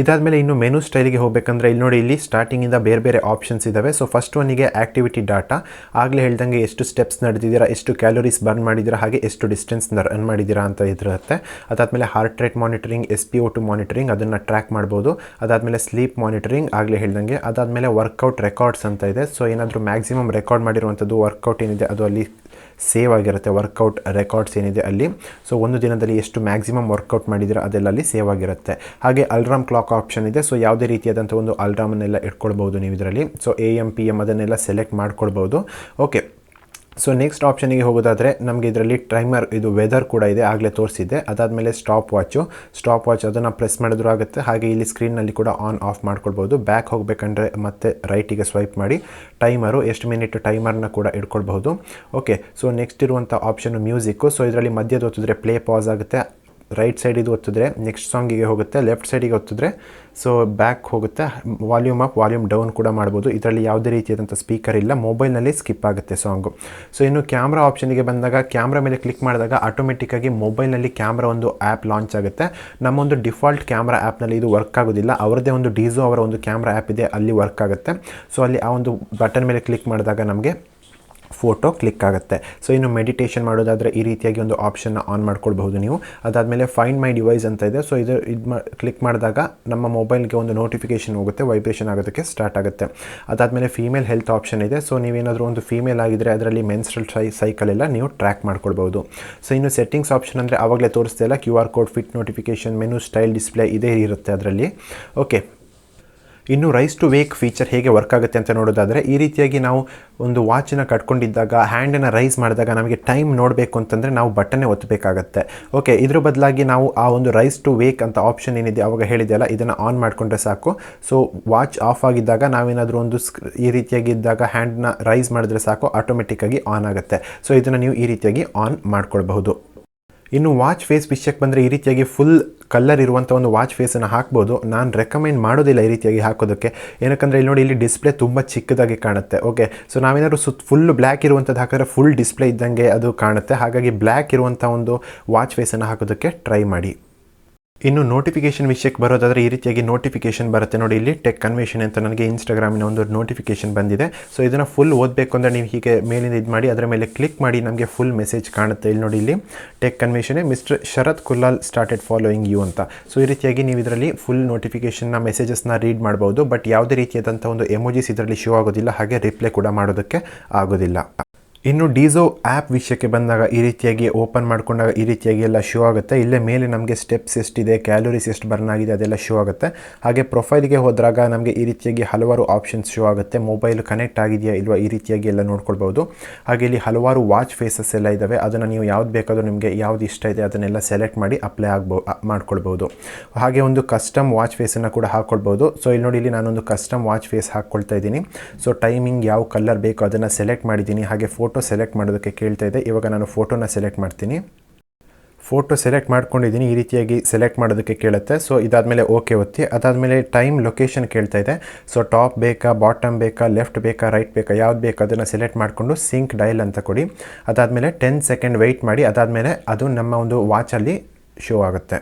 ಇದಾದಮೇಲೆ ಇನ್ನು ಮೆನು ಸ್ಟೈಲಿಗೆ ಹೋಗಬೇಕಂದ್ರೆ ಇಲ್ಲಿ ನೋಡಿ, ಇಲ್ಲಿ ಸ್ಟಾರ್ಟಿಂಗಿಂದ ಬೇರೆ ಬೇರೆ ಆಪ್ಷನ್ಸ್ ಇದ್ದಾವೆ. ಸೊ ಫಸ್ಟ್ ಒನ್ನಿಗೆ ಆ್ಯಕ್ಟಿವಿಟಿ ಡಾಟಾ, ಆಗಲೇ ಹೇಳ್ದಂಗೆ ಎಷ್ಟು ಸ್ಟೆಪ್ಸ್ ನಡೆದಿದ್ದೀರಾ, ಎಷ್ಟು ಕ್ಯಾಲೋರೀಸ್ ಬರ್ನ್ ಮಾಡಿದ್ದೀರಾ, ಹಾಗೆ ಎಷ್ಟು ಡಿಸ್ಟೆನ್ಸ್ ರನ್ ಮಾಡಿದ್ದೀರಾ ಅಂತ ಇದಿರುತ್ತೆ. ಅದಾದಮೇಲೆ heart rate monitoring, SpO2 monitoring, ಅದನ್ನು ಟ್ರ್ಯಾಕ್ ಮಾಡ್ಬೋದು. ಅದಾದಮೇಲೆ ಸ್ಲೀಪ್ ಮಾನಿಟರಿಂಗ್ ಆಗಲೇ ಹೇಳ್ದಂಗೆ. ಅದಾದಮೇಲೆ ವರ್ಕೌಟ್ ರೆಕಾರ್ಡ್ಸ್ ಅಂತ ಇದೆ. ಸೊ ಏನಾದರೂ ಮ್ಯಾಕ್ಸಿಮಮ್ ರೆಕಾರ್ಡ್ ಮಾಡಿರುವಂಥದ್ದು ವರ್ಕೌಟ್ ಏನಿದೆ ಅದು ಅಲ್ಲಿ ಸೇವ್ ಆಗಿರುತ್ತೆ, ವರ್ಕೌಟ್ ರೆಕಾರ್ಡ್ಸ್ ಏನಿದೆ ಅಲ್ಲಿ. ಸೊ ಒಂದು ದಿನದಲ್ಲಿ ಎಷ್ಟು ಮ್ಯಾಕ್ಸಿಮಮ್ ವರ್ಕೌಟ್ ಮಾಡಿದ್ರೆ ಅದೆಲ್ಲ ಅಲ್ಲಿ ಸೇವ್ ಆಗಿರುತ್ತೆ. ಹಾಗೆ ಅಲ್ರಾಮ್ ಕ್ಲಾಕ್ ಆಪ್ಷನ್ ಇದೆ. ಸೊ ಯಾವುದೇ ರೀತಿಯಾದಂಥ ಒಂದು ಅಲ್ರಾಮನ್ನೆಲ್ಲ ಇಟ್ಕೊಳ್ಬೋದು ನೀವು ಇದರಲ್ಲಿ. ಸೊ AM PM ಅದನ್ನೆಲ್ಲ ಸೆಲೆಕ್ಟ್ ಮಾಡ್ಕೊಳ್ಬೋದು. ಓಕೆ, ಸೊ ನೆಕ್ಸ್ಟ್ ಆಪ್ಷನಿಗೆ ಹೋಗೋದಾದರೆ ನಮಗೆ ಇದರಲ್ಲಿ ಟೈಮರ್, ಇದು ವೆದರ್ ಕೂಡ ಇದೆ, ಆಗಲೇ ತೋರಿಸಿದ್ದೆ. ಅದಾದಮೇಲೆ ಸ್ಟಾಪ್ ವಾಚ್ ಅದನ್ನು ಪ್ರೆಸ್ ಮಾಡಿದ್ರೂ ಆಗುತ್ತೆ. ಹಾಗೆ ಇಲ್ಲಿ ಸ್ಕ್ರೀನ್ನಲ್ಲಿ ಕೂಡ ಆನ್ ಆಫ್ ಮಾಡ್ಕೊಳ್ಬೋದು. ಬ್ಯಾಕ್ ಹೋಗಬೇಕಂದ್ರೆ ಮತ್ತೆ ರೈಟಿಗೆ ಸ್ವೈಪ್ ಮಾಡಿ ಟೈಮರು, ಎಷ್ಟು ಮಿನಿಟ್ ಟೈಮರ್ನ ಕೂಡ ಇಟ್ಕೊಳ್ಬಹುದು. ಓಕೆ, ಸೊ ನೆಕ್ಸ್ಟ್ ಇರುವಂಥ ಆಪ್ಷನ್ ಮ್ಯೂಸಿಕ್ಕು. ಸೊ ಇದರಲ್ಲಿ ಮಧ್ಯದ ಒತ್ತಿದ್ರೆ ಪ್ಲೇ ಪಾಸ್ ಆಗುತ್ತೆ, ರೈಟ್ ಸೈಡಿದು ಒತ್ತಿದ್ರೆ ನೆಕ್ಸ್ಟ್ ಸಾಂಗಿಗೆ ಹೋಗುತ್ತೆ, ಲೆಫ್ಟ್ ಸೈಡಿಗೆ ಒತ್ತಿದ್ರೆ ಸೊ ಬ್ಯಾಕ್ ಹೋಗುತ್ತೆ. ವಾಲ್ಯೂಮ್ ಅಪ್, ವಾಲ್ಯೂಮ್ ಡೌನ್ ಕೂಡ ಮಾಡ್ಬೋದು. ಇದರಲ್ಲಿ ಯಾವುದೇ ರೀತಿಯಾದಂಥ ಸ್ಪೀಕರ್ ಇಲ್ಲ, ಮೊಬೈಲ್ನಲ್ಲಿ ಸ್ಕಿಪ್ ಆಗುತ್ತೆ ಸಾಂಗು. ಸೊ ಇನ್ನು ಕ್ಯಾಮ್ರಾ ಆಪ್ಷನಿಗೆ ಬಂದಾಗ, ಕ್ಯಾಮ್ರಾ ಮೇಲೆ ಕ್ಲಿಕ್ ಮಾಡಿದಾಗ ಆಟೋಮೆಟಿಕ್ಕಾಗಿ ಮೊಬೈಲ್ನಲ್ಲಿ ಕ್ಯಾಮ್ರಾ ಒಂದು ಆ್ಯಪ್ ಲಾಂಚ್ ಆಗುತ್ತೆ. ನಮ್ಮೊಂದು ಡಿಫಾಲ್ಟ್ ಕ್ಯಾಮ್ರಾ ಆ್ಯಪ್ನಲ್ಲಿ ಇದು ವರ್ಕ್ ಆಗೋದಿಲ್ಲ, ಅವರದೇ ಒಂದು ಡಿಝೋ ಅವರ ಒಂದು ಕ್ಯಾಮ್ರಾ ಆ್ಯಪ್ ಇದೆ, ಅಲ್ಲಿ ವರ್ಕ್ ಆಗುತ್ತೆ. ಸೊ ಅಲ್ಲಿ ಆ ಒಂದು ಬಟನ್ ಮೇಲೆ ಕ್ಲಿಕ್ ಮಾಡಿದಾಗ ನಮಗೆ ಫೋಟೋ ಕ್ಲಿಕ್ ಆಗುತ್ತೆ. ಸೊ ಇನ್ನು ಮೆಡಿಟೇಷನ್ ಮಾಡೋದಾದರೆ ಈ ರೀತಿಯಾಗಿ ಒಂದು ಆಪ್ಷನ್ನ ಆನ್ ಮಾಡ್ಕೊಳ್ಬಹುದು ನೀವು. ಅದಾದಮೇಲೆ ಫೈಂಡ್ ಮೈ ಡಿವೈಸ್ ಅಂತ ಇದೆ. ಸೊ ಇದು ಕ್ಲಿಕ್ ಮಾಡಿದಾಗ ನಮ್ಮ ಮೊಬೈಲ್ಗೆ ಒಂದು ನೋಟಿಫಿಕೇಷನ್ ಹೋಗುತ್ತೆ, ವೈಬ್ರೇಷನ್ ಆಗೋದಕ್ಕೆ ಸ್ಟಾರ್ಟ್ ಆಗುತ್ತೆ. ಅದಾದಮೇಲೆ ಫೀಮೇಲ್ ಹೆಲ್ತ್ ಆಪ್ಷನ್ ಇದೆ. ಸೊ ನೀವೇನಾದರೂ ಒಂದು ಫೀಮೇಲ್ ಆಗಿದ್ದರೆ ಅದರಲ್ಲಿ ಮೆನ್ಸ್ಟ್ರಲ್ ಸೈಕಲ್ ಎಲ್ಲ ನೀವು ಟ್ರ್ಯಾಕ್ ಮಾಡ್ಕೊಳ್ಬೋದು. ಸೊ ಇನ್ನು ಸೆಟ್ಟಿಂಗ್ಸ್ ಆಪ್ಷನ್ ಅಂದರೆ ಆವಾಗಲೇ ತೋರಿಸ್ತಾ ಇಲ್ಲ, QR code, fit notification, menu, style, display ಇದೇ ಇರುತ್ತೆ ಅದರಲ್ಲಿ. ಓಕೆ, ಇನ್ನು ರೈಸ್ ಟು ವೇಕ್ ಫೀಚರ್ ಹೇಗೆ ವರ್ಕ್ ಆಗುತ್ತೆ ಅಂತ ನೋಡೋದಾದರೆ ಈ ರೀತಿಯಾಗಿ ನಾವು ಒಂದು ವಾಚನ್ನು ಕಟ್ಕೊಂಡಿದ್ದಾಗ ಹ್ಯಾಂಡನ್ನು ರೈಸ್ ಮಾಡಿದಾಗ ನಮಗೆ ಟೈಮ್ ನೋಡಬೇಕು ಅಂತಂದರೆ ನಾವು ಬಟನ್ನೇ ಒತ್ತಬೇಕಾಗತ್ತೆ. ಓಕೆ, ಇದ್ರ ಬದಲಾಗಿ ನಾವು ಆ ಒಂದು ರೈಸ್ ಟು ವೇಕ್ ಅಂತ ಆಪ್ಷನ್ ಏನಿದೆ ಆವಾಗ ಹೇಳಿದೆಯಲ್ಲ, ಇದನ್ನು ಆನ್ ಮಾಡಿಕೊಂಡ್ರೆ ಸಾಕು. ಸೊ ವಾಚ್ ಆಫ್ ಆಗಿದ್ದಾಗ ನಾವೇನಾದರೂ ಒಂದು ಈ ರೀತಿಯಾಗಿ ಇದ್ದಾಗ ಹ್ಯಾಂಡನ್ನ ರೈಸ್ ಮಾಡಿದ್ರೆ ಸಾಕು, ಆಟೋಮೆಟಿಕ್ಕಾಗಿ ಆನ್ ಆಗುತ್ತೆ. ಸೊ ಇದನ್ನು ನೀವು ಈ ರೀತಿಯಾಗಿ ಆನ್ ಮಾಡ್ಕೊಳ್ಬಹುದು. ಇನ್ನು ವಾಚ್ ಫೇಸ್ ವಿಷಯಕ್ಕೆ ಬಂದರೆ ಈ ರೀತಿಯಾಗಿ ಫುಲ್ ಕಲರ್ ಇರುವಂಥ ಒಂದು ವಾಚ್ ಫೇಸನ್ನು ಹಾಕ್ಬೋದು. ನಾನು ರೆಕಮೆಂಡ್ ಮಾಡೋದಿಲ್ಲ ಈ ರೀತಿಯಾಗಿ ಹಾಕೋದಕ್ಕೆ, ಏನಕ್ಕಂದರೆ ಇಲ್ಲಿ ನೋಡಿ, ಇಲ್ಲಿ ಡಿಸ್ಪ್ಲೇ ತುಂಬ ಚಿಕ್ಕದಾಗಿ ಕಾಣುತ್ತೆ. ಓಕೆ, ಸೊ ನಾವೇನಾದ್ರು ಫುಲ್ ಬ್ಲ್ಯಾಕ್ ಇರುವಂಥದ್ದು ಹಾಕಿದ್ರೆ ಫುಲ್ ಡಿಸ್ಪ್ಲೇ ಇದ್ದಂಗೆ ಅದು ಕಾಣುತ್ತೆ. ಹಾಗಾಗಿ ಬ್ಲ್ಯಾಕ್ ಇರುವಂಥ ಒಂದು ವಾಚ್ ಫೇಸನ್ನು ಹಾಕೋದಕ್ಕೆ ಟ್ರೈ ಮಾಡಿ. ಇನ್ನು ನೋಟಿಫಿಕೇಷನ್ ವಿಷಯಕ್ಕೆ ಬರೋದಾದರೆ ಈ ರೀತಿಯಾಗಿ ನೋಟಿಫಿಕೇಷನ್ ಬರುತ್ತೆ ನೋಡಿ. ಇಲ್ಲಿ ಟೆಕ್ ಅನ್ವೇಷಣೆ ಅಂತ ನನಗೆ ಇನ್ಸ್ಟಾಗ್ರಾಮಿನ ಒಂದು ನೋಟಿಫಿಕೇಷನ್ ಬಂದಿದೆ. ಸೊ ಇದನ್ನು ಫುಲ್ ಓದಬೇಕು ಅಂದರೆ ನೀವು ಹೀಗೆ ಮೇಲಿಂದ ಇದು ಮಾಡಿ ಅದರ ಮೇಲೆ ಕ್ಲಿಕ್ ಮಾಡಿ ನಮಗೆ ಫುಲ್ ಮೆಸೇಜ್ ಕಾಣುತ್ತೆ. ಇಲ್ಲಿ ನೋಡಿ, ಇಲ್ಲಿ tech Anveshane, mister Sharath Kulal started following you ಅಂತ. ಸೊ ಈ ರೀತಿಯಾಗಿ ನೀವು ಇದರಲ್ಲಿ ಫುಲ್ ನೋಟಿಫಿಕೇಷನ್ನ ಮೆಸೇಜಸ್ನ ರೀಡ್ ಮಾಡ್ಬೋದು. ಬಟ್ ಯಾವುದೇ ರೀತಿಯಾದಂಥ ಒಂದು ಎಮೋಜಿಸ್ ಇದರಲ್ಲಿ ಶೋ ಆಗೋದಿಲ್ಲ, ಹಾಗೆ ರಿಪ್ಲೈ ಕೂಡ ಮಾಡೋದಕ್ಕೆ ಆಗೋದಿಲ್ಲ. ಇನ್ನು ಡೀಸೋ ಆ್ಯಪ್ ವಿಷಯಕ್ಕೆ ಬಂದಾಗ ಈ ರೀತಿಯಾಗಿ ಓಪನ್ ಮಾಡಿಕೊಂಡಾಗ ಈ ರೀತಿಯಾಗಿ ಎಲ್ಲ ಶೋ ಆಗುತ್ತೆ. ಇಲ್ಲೇ ಮೇಲೆ ನಮಗೆ ಸ್ಟೆಪ್ಸ್ ಎಷ್ಟಿದೆ, ಕ್ಯಾಲೋರೀಸ್ ಎಷ್ಟು ಬರ್ನ್ ಆಗಿದೆ ಅದೆಲ್ಲ ಶೋ ಆಗುತ್ತೆ. ಹಾಗೆ ಪ್ರೊಫೈಲ್ಗೆ ಹೋದಾಗ ನಮಗೆ ಈ ರೀತಿಯಾಗಿ ಹಲವಾರು ಆಪ್ಷನ್ಸ್ ಶೋ ಆಗುತ್ತೆ. ಮೊಬೈಲ್ ಕನೆಕ್ಟ್ ಆಗಿದೆಯಾ ಇಲ್ವಾ ಈ ರೀತಿಯಾಗಿ ಎಲ್ಲ ನೋಡ್ಕೊಳ್ಬೋದು. ಹಾಗೆ ಇಲ್ಲಿ ಹಲವಾರು ವಾಚ್ ಫೇಸಸ್ ಎಲ್ಲ ಇದ್ದಾವೆ. ಅದನ್ನು ನೀವು ಯಾವ್ದು ಬೇಕಾದರೂ ನಿಮಗೆ ಯಾವ್ದು ಇಷ್ಟ ಇದೆ ಅದನ್ನೆಲ್ಲ ಸೆಲೆಕ್ಟ್ ಮಾಡಿ ಅಪ್ಲೈ ಮಾಡ್ಕೊಳ್ಬೋದು. ಹಾಗೆ ಒಂದು ಕಸ್ಟಮ್ ವಾಚ್ ಫೇಸನ್ನು ಕೂಡ ಹಾಕ್ಕೊಳ್ಬೋದು. ಸೊ ಇಲ್ಲಿ ನೋಡಿ, ಇಲ್ಲಿ ನಾನೊಂದು ಕಸ್ಟಮ್ ವಾಚ್ ಫೇಸ್ ಹಾಕ್ಕೊಳ್ತಾ ಇದ್ದೀನಿ. ಸೊ ಟೈಮಿಂಗ್ ಯಾವ ಕಲರ್ ಬೇಕೋ ಅದನ್ನು ಸೆಲೆಕ್ಟ್ ಮಾಡಿದ್ದೀನಿ. ಹಾಗೆ ಫೋಟೋ ಸೆಲೆಕ್ಟ್ ಮಾಡೋದಕ್ಕೆ ಕೇಳ್ತಾ ಇದೆ. ಇವಾಗ ನಾನು ಫೋಟೋನ ಸೆಲೆಕ್ಟ್ ಮಾಡ್ತೀನಿ. ಫೋಟೋ ಸೆಲೆಕ್ಟ್ ಮಾಡ್ಕೊಂಡಿದ್ದೀನಿ. ಈ ರೀತಿಯಾಗಿ ಸೆಲೆಕ್ಟ್ ಮಾಡೋದಕ್ಕೆ ಕೇಳುತ್ತೆ. ಸೊ ಇದಾದಮೇಲೆ ಓಕೆ ಒತ್ತಿ. ಅದಾದಮೇಲೆ ಟೈಮ್ ಲೊಕೇಶನ್ ಕೇಳ್ತಾ ಇದೆ. ಸೊ ಟಾಪ್ ಬೇಕಾ, ಬಾಟಮ್ ಬೇಕಾ, ಲೆಫ್ಟ್ ಬೇಕಾ, ರೈಟ್ ಬೇಕಾ, ಯಾವ್ದು ಬೇಕು ಅದನ್ನು ಸೆಲೆಕ್ಟ್ ಮಾಡಿಕೊಂಡು ಸಿಂಕ್ ಡಯಲ್ ಅಂತ ಕೊಡಿ. ಅದಾದಮೇಲೆ 10 ಸೆಕೆಂಡ್ ವೆಯ್ಟ್ ಮಾಡಿ. ಅದಾದಮೇಲೆ ಅದು ನಮ್ಮ ಒಂದು ವಾಚಲ್ಲಿ ಶೋ ಆಗುತ್ತೆ.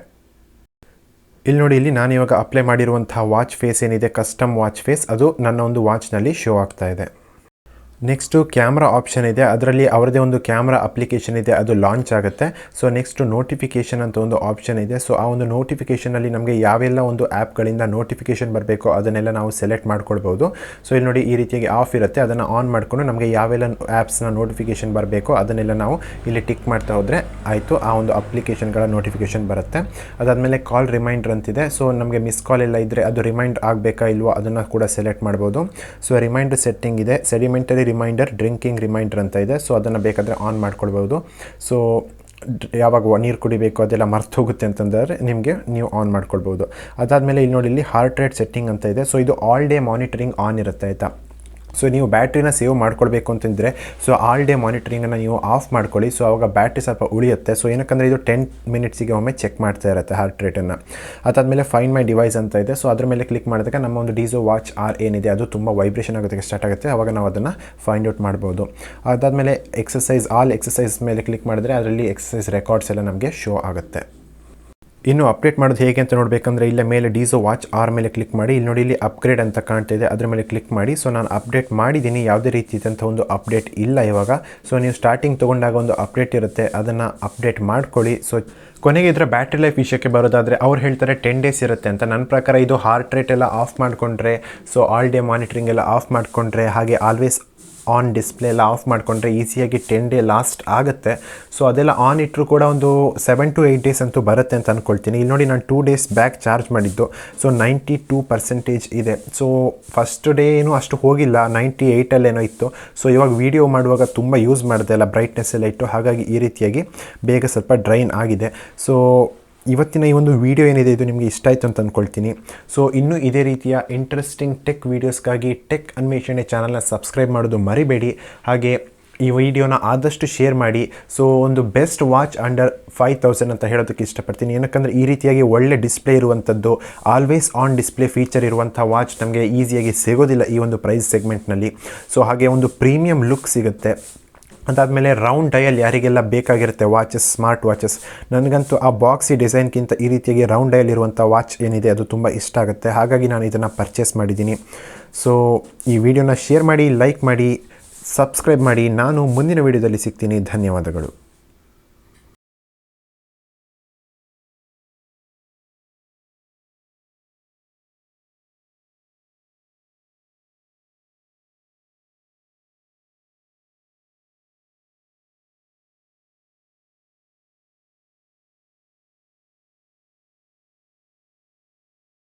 ಇಲ್ಲಿ ನೋಡಿ, ಇಲ್ಲಿ ನಾನು ಇವಾಗ ಅಪ್ಲೈ ಮಾಡಿರುವಂತಹ ವಾಚ್ ಫೇಸ್ ಏನಿದೆ, ಕಸ್ಟಮ್ ವಾಚ್ ಫೇಸ್, ಅದು ನನ್ನ ಒಂದು ವಾಚ್ನಲ್ಲಿ ಶೋ ಆಗ್ತಾ ಇದೆ. ನೆಕ್ಸ್ಟು ಕ್ಯಾಮ್ರಾ ಆಪ್ಷನ್ ಇದೆ. ಅದರಲ್ಲಿ ಅವರದೇ ಒಂದು ಕ್ಯಾಮ್ರಾ ಅಪ್ಲಿಕೇಶನ್ ಇದೆ, ಅದು ಲಾಂಚ್ ಆಗುತ್ತೆ. ಸೊ ನೆಕ್ಸ್ಟು ನೋಟಿಫಿಕೇಷನ್ ಅಂತ ಒಂದು ಆಪ್ಷನ್ ಇದೆ. ಸೊ ಆ ಒಂದು ನೋಟಿಫಿಕೇಷನಲ್ಲಿ ನಮಗೆ ಯಾವೆಲ್ಲ ಒಂದು ಆ್ಯಪ್ಗಳಿಂದ ನೋಟಿಫಿಕೇಷನ್ ಬರಬೇಕೋ ಅದನ್ನೆಲ್ಲ ನಾವು ಸೆಲೆಕ್ಟ್ ಮಾಡ್ಕೊಳ್ಬೋದು. ಸೊ ಇಲ್ಲಿ ನೋಡಿ, ಈ ರೀತಿಯಾಗಿ ಆಫ್ ಇರುತ್ತೆ. ಅದನ್ನು ಆನ್ ಮಾಡಿಕೊಂಡು ನಮಗೆ ಯಾವೆಲ್ಲ ಆ್ಯಪ್ಸ್ನ ನೋಟಿಫಿಕೇಷನ್ ಬರಬೇಕೋ ಅದನ್ನೆಲ್ಲ ನಾವು ಇಲ್ಲಿ ಟಿಕ್ ಮಾಡ್ತಾ ಹೋದರೆ ಆಯಿತು, ಆ ಒಂದು ಅಪ್ಲಿಕೇಶನ್ಗಳ ನೋಟಿಫಿಕೇಷನ್ ಬರುತ್ತೆ. ಅದಾದಮೇಲೆ ಕಾಲ್ ರಿಮೈಂಡರ್ ಅಂತಿದೆ. ಸೊ ನಮಗೆ ಮಿಸ್ ಕಾಲ್ ಎಲ್ಲ ಇದ್ದರೆ ಅದು ರಿಮೈಂಡ್ ಆಗಬೇಕಾ ಇಲ್ವೋ ಅದನ್ನು ಕೂಡ ಸೆಲೆಕ್ಟ್ ಮಾಡ್ಬೋದು. ಸೊ ರಿಮೈಂಡರ್ ಸೆಟ್ಟಿಂಗ್ ಇದೆ. ಸೆಡಿಮೆಂಟರಿ ರಿಮೈಂಡರ್, ಡ್ರಿಂಕಿಂಗ್ ರಿಮೈಂಡರ್ ಅಂತ ಇದೆ. ಸೊ ಅದನ್ನು ಬೇಕಾದರೆ ಆನ್ ಮಾಡ್ಕೊಳ್ಬೋದು. ಸೊ ಯಾವಾಗ ನೀರು ಕುಡಿಬೇಕು ಅದೆಲ್ಲ ಮರ್ತು ಹೋಗುತ್ತೆ ಅಂತಂದರೆ ನೀವು ಆನ್ ಮಾಡ್ಕೊಳ್ಬೋದು. ಅದಾದಮೇಲೆ ಇಲ್ಲಿ ನೋಡಿ, ಇಲ್ಲಿ ಹಾರ್ಟ್ ರೇಟ್ ಸೆಟ್ಟಿಂಗ್ ಅಂತ ಇದೆ. ಸೊ ಇದು ಆಲ್ ಡೇ ಮಾನಿಟರಿಂಗ್ ಆನ್ ಇರುತ್ತೆ, ಆಯಿತಾ. ಸೊ ನೀವು ಬ್ಯಾಟ್ರಿನ ಸೇವ್ ಮಾಡ್ಕೊಳ್ಬೇಕು ಅಂತಂದರೆ ಸೊ ಆಲ್ ಡೇ ಮಾನಿಟರಿಂಗನ್ನು ನೀವು ಆಫ್ ಮಾಡ್ಕೊಳ್ಳಿ. ಸೊ ಆವಾಗ ಬ್ಯಾಟ್ರಿ ಸ್ವಲ್ಪ ಉಳಿಯುತ್ತೆ. ಸೊ ಏನಕ್ಕಂದರೆ ಇದು 10 ಮಿನಿಟ್ಸಿಗೆ ಒಮ್ಮೆ ಚೆಕ್ ಮಾಡ್ತಾ ಇರುತ್ತೆ ಹಾರ್ಟ್ ರೇಟನ್ನು. ಅದಾದಮೇಲೆ ಫೈಂಡ್ ಮೈ ಡಿವೈಸ್ ಅಂತ ಇದೆ. ಸೊ ಅದ್ರ ಮೇಲೆ ಕ್ಲಿಕ್ ಮಾಡಿದಾಗ ನಮ್ಮ ಒಂದು ಡೀಸೋ ವಾಚ್ ಆರ್ ಏನಿದೆ ಅದು ತುಂಬ ವೈಬ್ರೇಷನ್ ಆಗೋದಕ್ಕೆ ಸ್ಟಾರ್ಟ್ ಆಗುತ್ತೆ. ಆವಾಗ ನಾವು ಅದನ್ನು ಫೈಂಡ್ ಔಟ್ ಮಾಡ್ಬೋದು. ಅದಾದಮೇಲೆ ಆಲ್ ಎಕ್ಸಸೈಸ್ ಮೇಲೆ ಕ್ಲಿಕ್ ಮಾಡಿದ್ರೆ ಅದರಲ್ಲಿ ಎಕ್ಸಸೈಸ್ ರೆಕಾರ್ಡ್ಸ್ ಎಲ್ಲ ನಮಗೆ ಶೋ ಆಗುತ್ತೆ. ಇನ್ನು ಅಪ್ಡೇಟ್ ಮಾಡೋದು ಹೇಗೆ ಅಂತ ನೋಡಬೇಕಂದ್ರೆ ಇಲ್ಲೇ ಮೇಲೆ ಡೀಸೋ ವಾಚ್ ಆರ್ ಮೇಲೆ ಕ್ಲಿಕ್ ಮಾಡಿ. ಇಲ್ಲಿ ನೋಡಿ, ಇಲ್ಲಿ ಅಪ್ಗ್ರೇಡ್ ಅಂತ ಕಾಣ್ತಿದೆ, ಅದರ ಮೇಲೆ ಕ್ಲಿಕ್ ಮಾಡಿ. ಸೊ ನಾನು ಅಪ್ಡೇಟ್ ಮಾಡಿದ್ದೀನಿ, ಯಾವುದೇ ರೀತಿಯಾದಂಥ ಒಂದು ಅಪ್ಡೇಟ್ ಇಲ್ಲ ಇವಾಗ. ಸೊ ನೀವು ಸ್ಟಾರ್ಟಿಂಗ್ ತೊಗೊಂಡಾಗ ಒಂದು ಅಪ್ಡೇಟ್ ಇರುತ್ತೆ, ಅದನ್ನು ಅಪ್ಡೇಟ್ ಮಾಡ್ಕೊಳ್ಳಿ. ಸೊ ಕೊನೆಗೆ ಇದರ ಬ್ಯಾಟ್ರಿ ಲೈಫ್ ವಿಷಯಕ್ಕೆ ಬರೋದಾದರೆ ಅವ್ರು ಹೇಳ್ತಾರೆ 10 ಡೇಸ್ ಇರುತ್ತೆ ಅಂತ. ನನ್ನ ಪ್ರಕಾರ ಇದು ಹಾರ್ಟ್ ರೇಟ್ ಎಲ್ಲ ಆಫ್ ಮಾಡಿಕೊಂಡ್ರೆ, ಸೊ ಆಲ್ ಡೇ ಮಾನಿಟರಿಂಗ್ ಎಲ್ಲ ಆಫ್ ಮಾಡಿಕೊಂಡ್ರೆ, ಹಾಗೆ ಆಲ್ವೇಸ್ ಆನ್ ಡಿಸ್ಪ್ಲೇ ಎಲ್ಲ ಆಫ್ ಮಾಡಿಕೊಂಡ್ರೆ ಈಸಿಯಾಗಿ 10 ಡೇ ಲಾಸ್ಟ್ ಆಗುತ್ತೆ. ಸೊ ಅದೆಲ್ಲ ಆನ್ ಇಟ್ಟರು ಕೂಡ ಒಂದು 7 to 8 ಡೇಸ್ ಅಂತೂ ಬರುತ್ತೆ ಅಂತ ಅಂದ್ಕೊಳ್ತೀನಿ. ಇಲ್ಲಿ ನೋಡಿ, ನಾನು 2 ಡೇಸ್ ಬ್ಯಾಕ್ ಚಾರ್ಜ್ ಮಾಡಿದ್ದು. ಸೊ 92% ಇದೆ. ಸೊ ಫಸ್ಟ್ ಡೇ ಏನೂ ಅಷ್ಟು ಹೋಗಿಲ್ಲ, 98ಅಲ್ಲೇನೋ ಇತ್ತು. ಸೊ ಇವಾಗ ವೀಡಿಯೋ ಮಾಡುವಾಗ ತುಂಬ ಯೂಸ್ ಮಾಡಿದೆ ಅಲ್ಲ, ಬ್ರೈಟ್ನೆಸ್ ಎಲ್ಲ ಇಟ್ಟು, ಹಾಗಾಗಿ ಈ ರೀತಿಯಾಗಿ ಬೇಗ ಸ್ವಲ್ಪ ಡ್ರೈನ್ ಆಗಿದೆ. ಸೊ ಇವತ್ತಿನ ಈ ಒಂದು ವಿಡಿಯೋ ಏನಿದೆ ಇದು ನಿಮಗೆ ಇಷ್ಟ ಆಯಿತು ಅಂತ ಅಂದ್ಕೊಳ್ತೀನಿ. ಸೊ ಇನ್ನೂ ಇದೇ ರೀತಿಯ ಇಂಟ್ರೆಸ್ಟಿಂಗ್ ಟೆಕ್ ವೀಡಿಯೋಸ್ಗಾಗಿ ಟೆಕ್ ಅನ್ವೇಷಣೆ ಚಾನಲ್ನ ಸಬ್ಸ್ಕ್ರೈಬ್ ಮಾಡೋದು ಮರಿಬೇಡಿ. ಹಾಗೆ ಈ ವಿಡಿಯೋನ ಆದಷ್ಟು ಶೇರ್ ಮಾಡಿ. ಸೊ ಒಂದು ಬೆಸ್ಟ್ ವಾಚ್ ಅಂಡರ್ 5000 ಅಂತ ಹೇಳೋದಕ್ಕೆ ಇಷ್ಟಪಡ್ತೀನಿ. ಏನಕ್ಕಂದರೆ ಈ ರೀತಿಯಾಗಿ ಒಳ್ಳೆ ಡಿಸ್ಪ್ಲೇ ಇರುವಂಥದ್ದು, ಆಲ್ವೇಸ್ ಆನ್ ಡಿಸ್ಪ್ಲೇ ಫೀಚರ್ ಇರುವಂಥ ವಾಚ್ ನಮಗೆ ಈಸಿಯಾಗಿ ಸಿಗೋದಿಲ್ಲ ಈ ಒಂದು ಪ್ರೈಸ್ ಸೆಗ್ಮೆಂಟ್ನಲ್ಲಿ. ಸೊ ಹಾಗೆ ಒಂದು ಪ್ರೀಮಿಯಂ ಲುಕ್ ಸಿಗುತ್ತೆ. ಅದಾದಮೇಲೆ ರೌಂಡ್ ಡಯಲ್ ಯಾರಿಗೆಲ್ಲ ಬೇಕಾಗಿರುತ್ತೆ ವಾಚಸ್, ಸ್ಮಾರ್ಟ್ ವಾಚಸ್, ನನಗಂತೂ ಆ ಬಾಕ್ಸಿ ಡಿಸೈನ್ಗಿಂತ ಈ ರೀತಿಯಾಗಿ ರೌಂಡ್ ಡಯಲ್ ಇರುವಂಥ ವಾಚ್ ಏನಿದೆ ಅದು ತುಂಬ ಇಷ್ಟ ಆಗುತ್ತೆ. ಹಾಗಾಗಿ ನಾನು ಇದನ್ನು ಪರ್ಚೇಸ್ ಮಾಡಿದ್ದೀನಿ. ಸೊ ಈ ವಿಡಿಯೋನ ಶೇರ್ ಮಾಡಿ, ಲೈಕ್ ಮಾಡಿ, ಸಬ್ಸ್ಕ್ರೈಬ್ ಮಾಡಿ. ನಾನು ಮುಂದಿನ ವಿಡಿಯೋದಲ್ಲಿ ಸಿಗ್ತೀನಿ. ಧನ್ಯವಾದಗಳು.